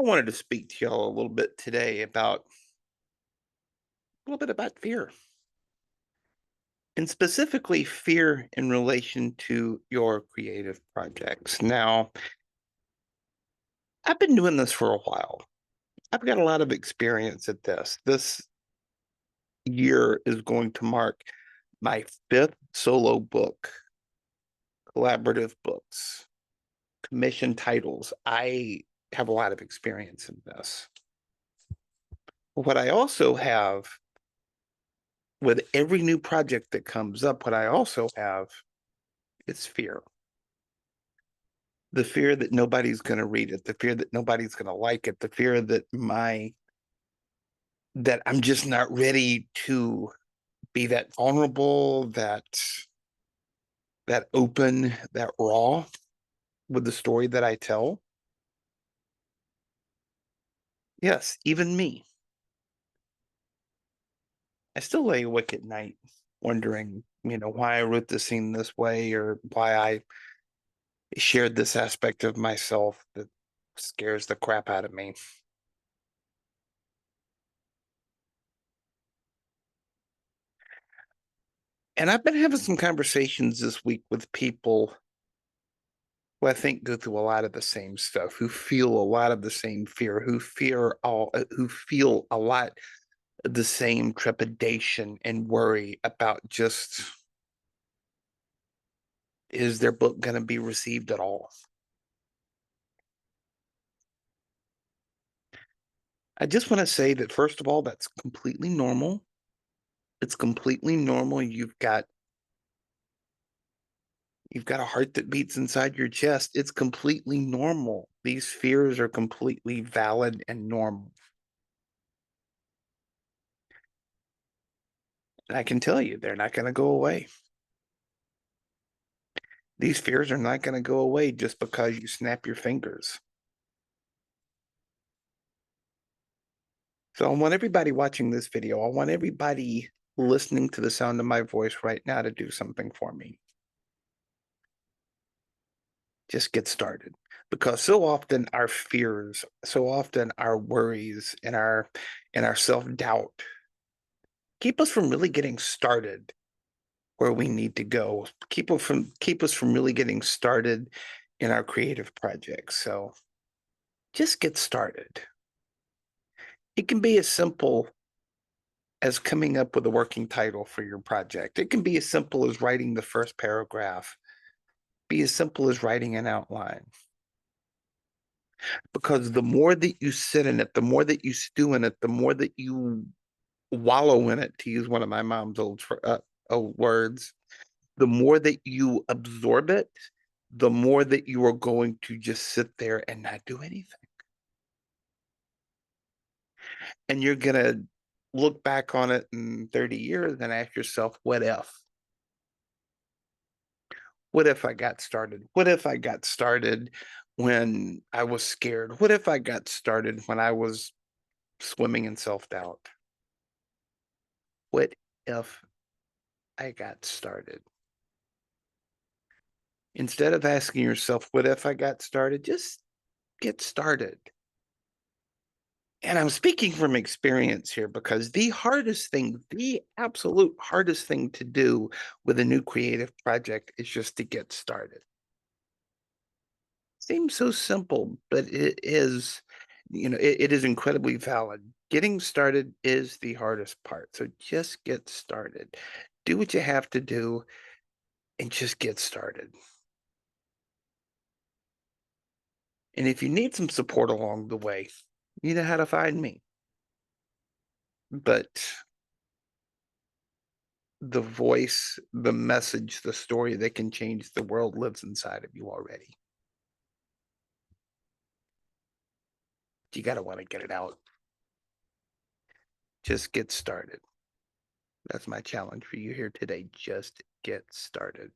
I wanted to speak to y'all a little bit today about fear, and specifically fear in relation to your creative projects. Now, I've been doing this for a while. I've got a lot of experience at this. This year is going to mark my fifth solo book, collaborative books, commission titles. I have a lot of experience in this. What I also have with every new project that comes up, what I also have is fear. The fear that nobody's going to read it, the fear that nobody's going to like it, the fear that I'm just not ready to be that vulnerable, that open, that raw with the story that I tell. Yes, even me. I still lay awake at night wondering, why I wrote the scene this way or why I shared this aspect of myself that scares the crap out of me. And I've been having some conversations this week with people who I think go through a lot of the same stuff, who feel a lot of the same fear, who feel a lot of the same trepidation and worry about just, is their book going to be received at all? I just want to say that first of all, that's completely normal. It's completely normal. You've got a heart that beats inside your chest. It's completely normal. These fears are completely valid and normal. And I can tell you, they're not going to go away. These fears are not going to go away just because you snap your fingers. So I want everybody watching this video, I want everybody listening to the sound of my voice right now to do something for me. Just get started. Because so often our fears, so often our worries and our self-doubt keep us from really getting started where we need to go. Keep us from really getting started in our creative projects. So just get started. It can be as simple as coming up with a working title for your project. It can be as simple as writing the first paragraph, be as simple as writing an outline. Because the more that you sit in it, the more that you stew in it, the more that you wallow in it, to use one of my mom's old words, the more that you absorb it, the more that you are going to just sit there and not do anything. And you're going to look back on it in 30 years and ask yourself, what if? What if I got started? What if I got started when I was scared? What if I got started when I was swimming in self doubt? What if I got started? Instead of asking yourself, what if I got started? Just get started. And I'm speaking from experience here because the absolute hardest thing to do with a new creative project is just to get started. Seems so simple, but it is incredibly valid. Getting started is the hardest part. So just get started. Do what you have to do and just get started. And if you need some support along the way, you know how to find me. But the voice, the message, the story that can change the world lives inside of you already. You got to want to get it out. Just get started. That's my challenge for you here today. Just get started.